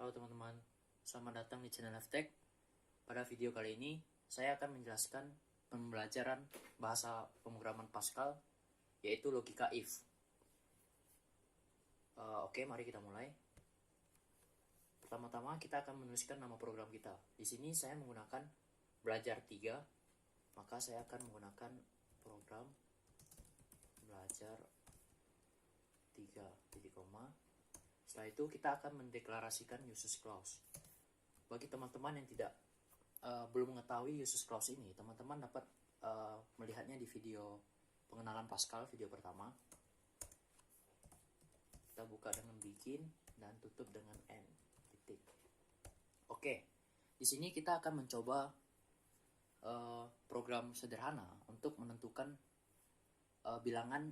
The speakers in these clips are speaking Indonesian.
Halo teman-teman, selamat datang di channel Leftech. Pada video kali ini, saya akan menjelaskan pembelajaran bahasa pemrograman Pascal, yaitu logika if. Oke, mari kita mulai. Pertama-tama kita akan menuliskan nama program kita. Di sini saya menggunakan belajar 3, maka saya akan menggunakan program belajar 3, titik koma. Setelah itu kita akan mendeklarasikan uses clause. Bagi teman-teman yang belum mengetahui uses clause ini, teman-teman dapat melihatnya di video pengenalan Pascal, video pertama. Kita buka dengan begin dan tutup dengan end. Titik. Oke, di sini kita akan mencoba program sederhana untuk menentukan bilangan,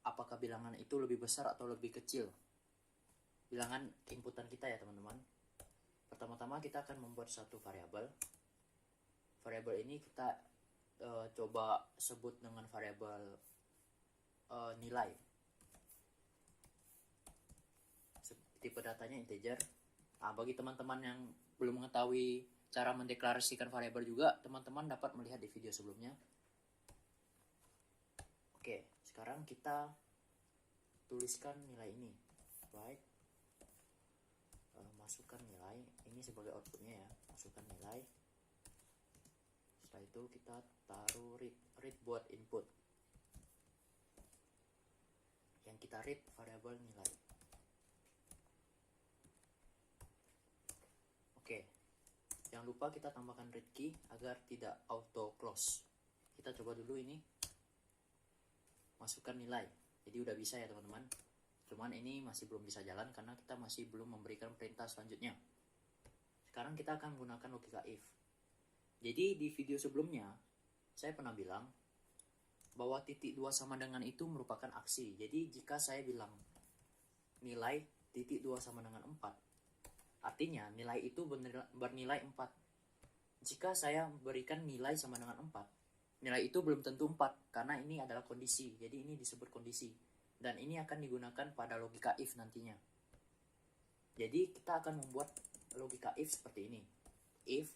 apakah bilangan itu lebih besar atau lebih kecil. Bilangan inputan kita ya teman-teman. Pertama-tama kita akan membuat satu variabel. Variabel ini kita coba sebut dengan variabel nilai. Tipe datanya integer. Nah, bagi teman-teman yang belum mengetahui cara mendeklarasikan variabel juga, teman-teman dapat melihat di video sebelumnya. Oke, sekarang kita tuliskan nilai ini. Baik. Masukkan nilai, ini sebagai outputnya ya, masukkan nilai. Setelah itu kita taruh read buat input, yang kita read variabel nilai. Oke, jangan lupa kita tambahkan read key agar tidak auto close. Kita coba dulu ini, masukkan nilai, jadi udah bisa ya teman-teman. Cuman ini masih belum bisa jalan karena kita masih belum memberikan perintah selanjutnya. Sekarang kita akan menggunakan logika if. Jadi di video sebelumnya saya pernah bilang bahwa titik 2 sama dengan itu merupakan aksi. Jadi jika saya bilang nilai titik 2 sama dengan 4, artinya nilai itu bernilai 4. Jika saya berikan nilai sama dengan 4, nilai itu belum tentu 4 karena ini adalah kondisi. Jadi ini disebut kondisi. Dan ini akan digunakan pada logika if nantinya. Jadi kita akan membuat logika if seperti ini. If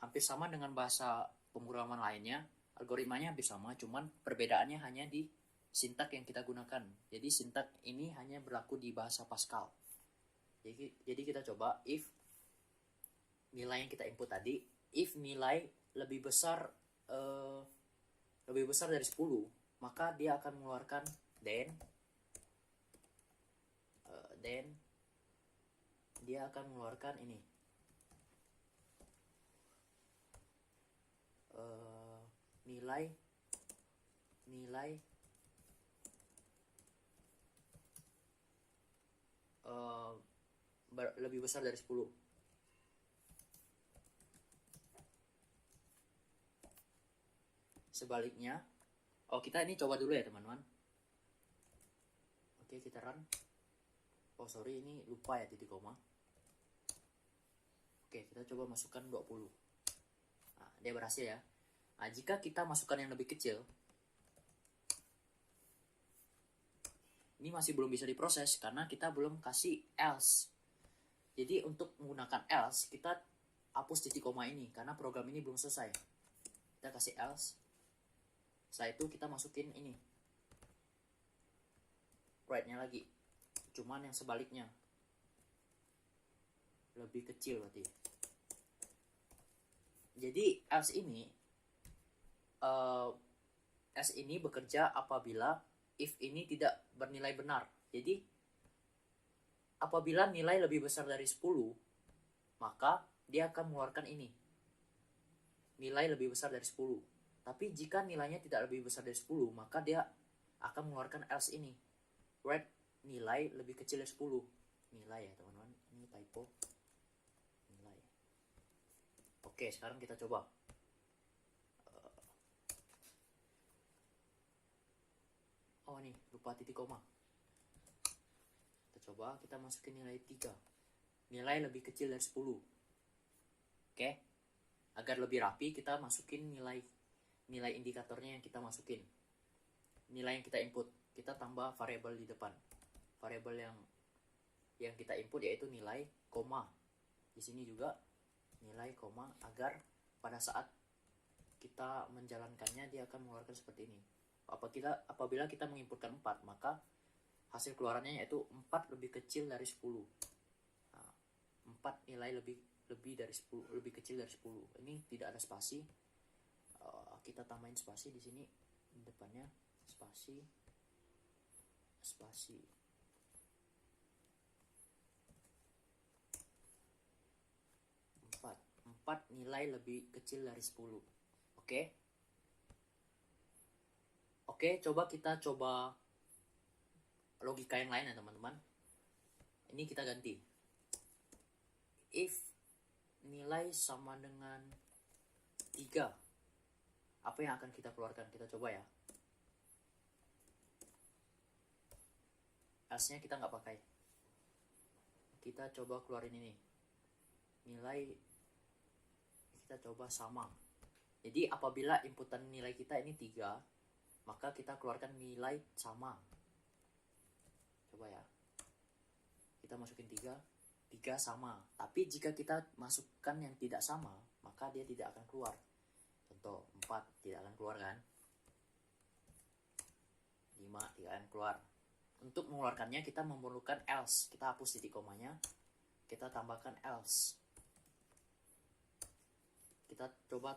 hampir sama dengan bahasa pemrograman lainnya, algoritmanya hampir sama, cuman perbedaannya hanya di sintak yang kita gunakan. Jadi sintak ini hanya berlaku di bahasa Pascal. Jadi kita coba if nilai yang kita input tadi, if nilai lebih besar dari 10, maka dia akan mengeluarkan then dia akan mengeluarkan ini nilai lebih besar dari 10. Sebaliknya, kita ini coba dulu ya teman-teman. Oke, kita run. Sorry, ini lupa ya titik koma. Oke, kita coba masukkan 20. Nah, dia berhasil ya. Nah, jika kita masukkan yang lebih kecil, ini masih belum bisa diproses karena kita belum kasih else. Jadi untuk menggunakan else, kita hapus titik koma ini karena program ini belum selesai. Kita kasih else. Setelah itu kita masukin ini, right-nya lagi, cuman yang sebaliknya, lebih kecil berarti. Jadi else ini bekerja apabila if ini tidak bernilai benar. Jadi apabila nilai lebih besar dari 10, maka dia akan mengeluarkan ini, nilai lebih besar dari 10. Tapi jika nilainya tidak lebih besar dari 10, maka dia akan mengeluarkan else ini, red nilai lebih kecil dari 10. Nilai ya teman-teman, ini typo, nilai. Oke, sekarang kita coba. Nih, lupa titik koma. Kita coba, kita masukin nilai 3. Nilai lebih kecil dari 10. Oke, agar lebih rapi kita masukin nilai indikatornya yang kita masukin. Nilai yang kita input, kita tambah variabel di depan. Variabel yang yang kita input yaitu nilai koma. Di sini juga nilai koma agar pada saat kita menjalankannya dia akan mengeluarkan seperti ini. Apabila kita menginputkan 4, maka hasil keluarannya yaitu 4 lebih kecil dari 10. Nah, 4 nilai lebih dari 10, lebih kecil dari 10. Ini tidak ada spasi. Kita tambahin spasi di sini depannya, spasi 4 nilai lebih kecil dari 10. Oke, coba kita logika yang lain ya teman-teman. Ini kita ganti. If nilai sama dengan 3, apa yang akan kita keluarkan? Kita coba ya. Else-nya kita nggak pakai. Kita coba keluarin ini. Nilai kita coba sama. Jadi apabila inputan nilai kita ini 3, maka kita keluarkan nilai sama. Coba ya. Kita masukin 3 sama. Tapi jika kita masukkan yang tidak sama, maka dia tidak akan keluar. Contoh 4 tidak akan keluar kan? 5 tidak akan keluar. Untuk mengeluarkannya kita memerlukan else. Kita hapus titik komanya, kita tambahkan else. Kita coba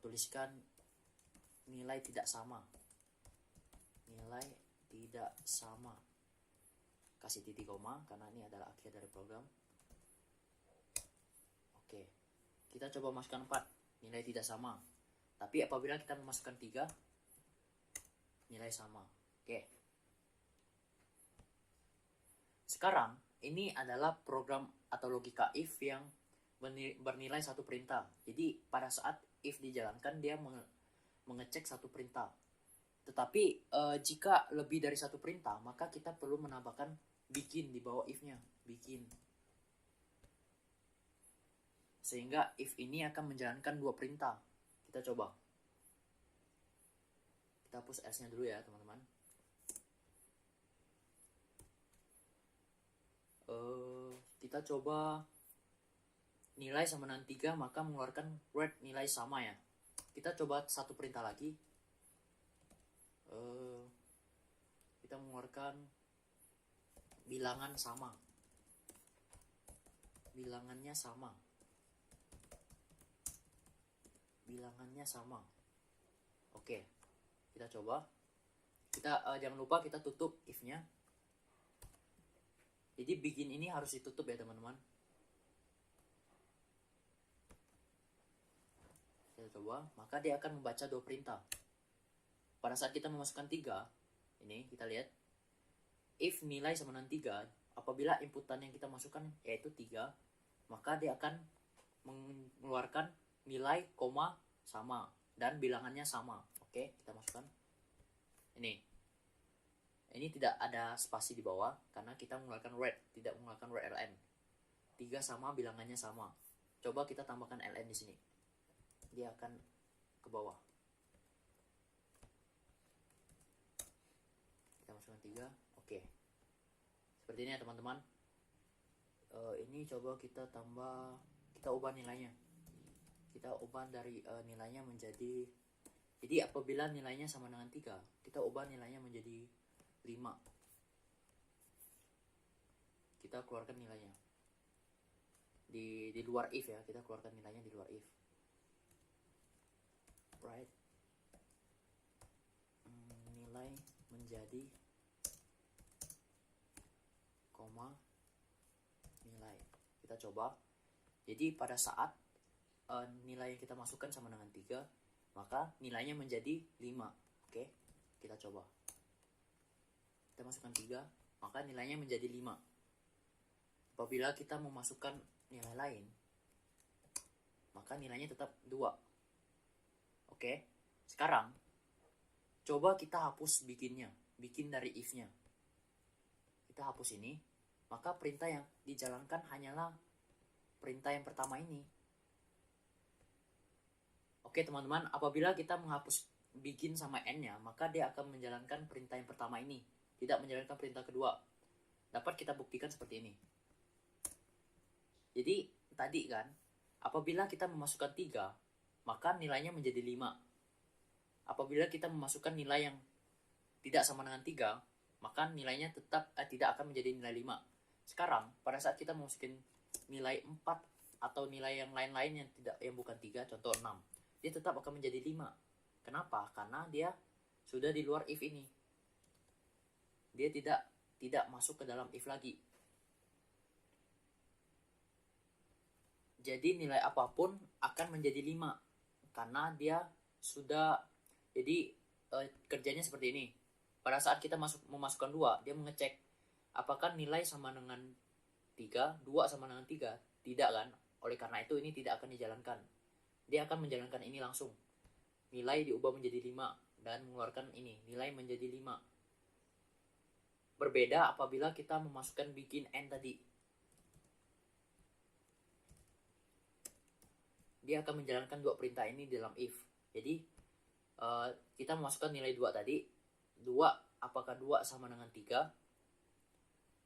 tuliskan nilai tidak sama. Nilai tidak sama. Kasih titik koma karena ini adalah akhir dari program. Oke. Kita coba masukkan 4, nilai tidak sama. Tapi apabila kita memasukkan 3, nilai sama. Oke. Sekarang ini adalah program atau logika if yang bernilai satu perintah. Jadi pada saat if dijalankan dia mengecek satu perintah. Tetapi jika lebih dari satu perintah, maka kita perlu menambahkan bikin di bawah if-nya, bikin. Sehingga if ini akan menjalankan 2 perintah. Kita coba. Kita hapus else-nya dulu ya, teman-teman. Kita coba nilai sama dengan 3, maka mengeluarkan red nilai sama ya. Kita coba satu perintah lagi. Kita mengeluarkan bilangan sama. Bilangannya sama. Oke, kita coba. Kita jangan lupa kita tutup if-nya. Jadi begin ini harus ditutup ya teman-teman. Kita coba, maka dia akan membaca 2 perintah. Pada saat kita memasukkan 3, ini kita lihat, if nilai sama dengan 3, apabila inputan yang kita masukkan yaitu 3, maka dia akan mengeluarkan nilai koma sama dan bilangannya sama. Oke, kita masukkan ini tidak ada spasi di bawah karena kita mengeluarkan red, tidak mengeluarkan red ln. 3 sama, bilangannya sama. Coba kita tambahkan ln di sini, dia akan ke bawah. Kita masukkan 3. Oke, seperti ini ya teman-teman. Ini coba kita ubah nilainya. Kita ubah dari nilainya menjadi, jadi apabila nilainya sama dengan 3, kita ubah nilainya menjadi 5. Kita keluarkan nilainya di luar if ya, kita keluarkan nilainya di luar if. Right. Nilai menjadi koma nilai. Kita coba. Jadi pada saat nilai yang kita masukkan sama dengan 3, maka nilainya menjadi 5. Oke, kita coba. Kita masukkan 3, maka nilainya menjadi 5. Apabila kita memasukkan nilai lain, maka nilainya tetap 2. Oke, sekarang coba kita hapus bikinnya, bikin dari if-nya. Kita hapus ini, maka perintah yang dijalankan hanyalah perintah yang pertama ini. Oke teman-teman, apabila kita menghapus begin sama n-nya, maka dia akan menjalankan perintah yang pertama ini, tidak menjalankan perintah kedua. dapat kita buktikan seperti ini. Jadi tadi kan, apabila kita memasukkan 3, maka nilainya menjadi 5. Apabila kita memasukkan nilai yang tidak sama dengan 3, maka nilainya tetap tidak akan menjadi nilai 5. Sekarang pada saat kita memasukin nilai 4 atau nilai yang lain-lain yang bukan 3, contoh 6, dia tetap akan menjadi 5. Kenapa? Karena dia sudah di luar if ini. Dia tidak masuk ke dalam if lagi. Jadi nilai apapun akan menjadi 5 karena dia sudah, jadi kerjanya seperti ini. Pada saat kita memasukkan 2, dia mengecek apakah nilai sama dengan 3, 2 sama dengan 3. Tidak kan? Oleh karena itu ini tidak akan dijalankan. Dia akan menjalankan ini langsung. Nilai diubah menjadi 5 dan mengeluarkan ini, nilai menjadi 5. Berbeda apabila kita memasukkan bikin n tadi. Dia akan menjalankan 2 perintah ini dalam if. Jadi kita memasukkan nilai 2 tadi. 2, apakah 2 sama dengan 3?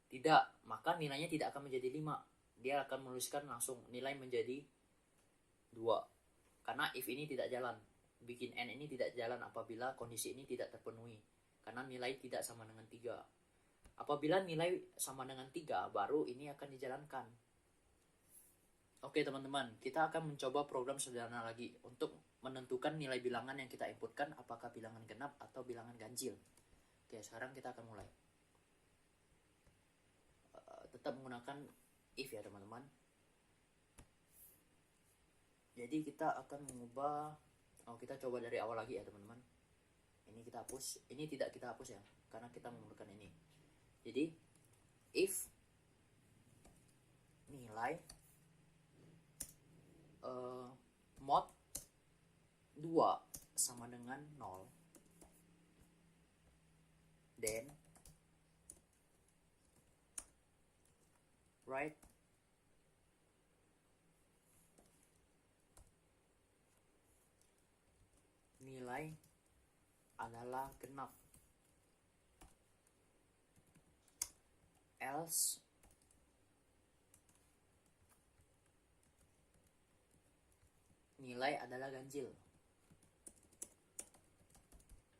Tidak, maka nilainya tidak akan menjadi 5. Dia akan menuliskan langsung nilai menjadi 2. Karena if ini tidak jalan. Bikin n ini tidak jalan apabila kondisi ini tidak terpenuhi. Karena nilai tidak sama dengan 3. Apabila nilai sama dengan 3, baru ini akan dijalankan. Oke teman-teman, kita akan mencoba program sederhana lagi untuk menentukan nilai bilangan yang kita inputkan, apakah bilangan genap atau bilangan ganjil. Oke, sekarang kita akan mulai. Tetap menggunakan if ya teman-teman. Jadi kita akan mengubah, kita coba dari awal lagi ya teman-teman. Ini kita hapus, ini tidak kita hapus ya, karena kita menggunakan ini. Jadi if nilai mod 2 sama dengan 0, then write nilai adalah genap, else nilai adalah ganjil.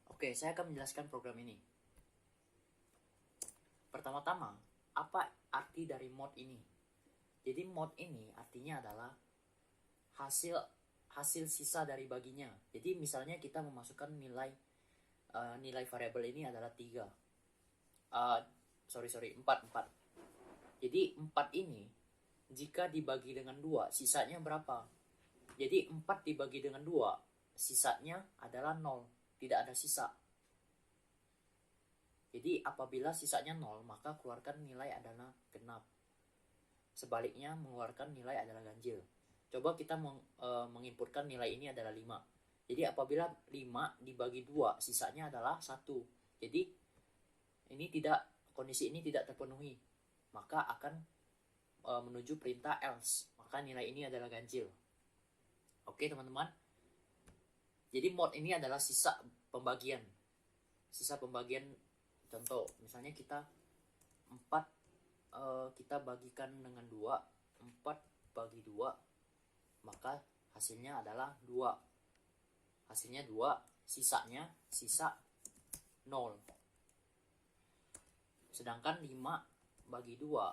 Oke, saya akan menjelaskan program ini. Pertama-tama, apa arti dari mod ini? Jadi mod ini artinya adalah hasil sisa dari baginya. Jadi misalnya kita memasukkan nilai variabel ini adalah 3. 4. Jadi 4 ini jika dibagi dengan 2, sisanya berapa? Jadi 4 dibagi dengan 2, sisanya adalah 0, tidak ada sisa. Jadi apabila sisanya 0, maka keluarkan nilai adalah genap. Sebaliknya, mengeluarkan nilai adalah ganjil. Coba kita menginputkan nilai ini adalah 5. Jadi apabila 5 dibagi 2, sisanya adalah 1. Jadi kondisi ini tidak terpenuhi, maka akan menuju perintah else. Maka nilai ini adalah ganjil. Oke teman-teman. Jadi mod ini adalah sisa pembagian. Contoh, misalnya kita 4 kita bagikan dengan 2, 4 bagi 2, maka hasilnya adalah 2. Hasilnya 2, sisa 0. Sedangkan 5 bagi 2,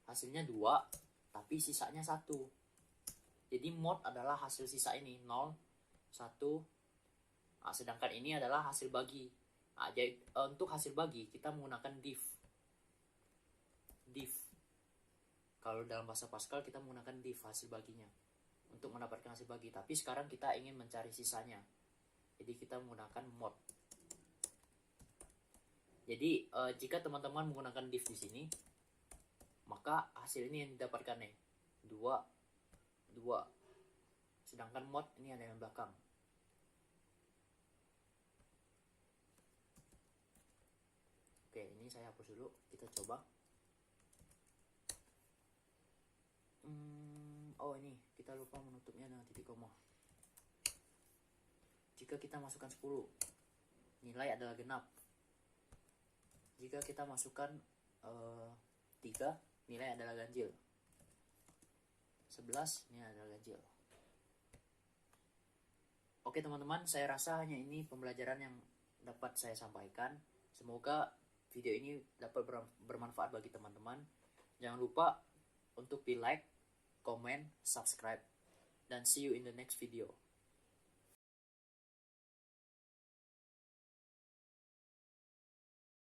hasilnya 2, tapi sisanya 1. Jadi mod adalah hasil sisa ini 0, 1. Sedangkan ini adalah hasil bagi. Jadi untuk hasil bagi kita menggunakan div. Kalau dalam bahasa Pascal kita menggunakan div hasil baginya untuk mendapatkan hasil bagi. Tapi sekarang kita ingin mencari sisanya. Jadi kita menggunakan mod. Jadi jika teman-teman menggunakan div di sini, maka hasil ini yang didapatkan nih 2. Sedangkan mod ini ada yang belakang. Oke, ini saya hapus dulu. Kita coba. Ini kita lupa menutupnya dengan titik koma. Jika kita masukkan 10, nilai adalah genap. Jika kita masukkan 3, nilai adalah ganjil. 11, ini adalah ganjil. Oke teman-teman, saya rasa hanya ini pembelajaran yang dapat saya sampaikan. Semoga video ini dapat bermanfaat bagi teman-teman. Jangan lupa untuk di like, comment, subscribe, dan see you in the next video.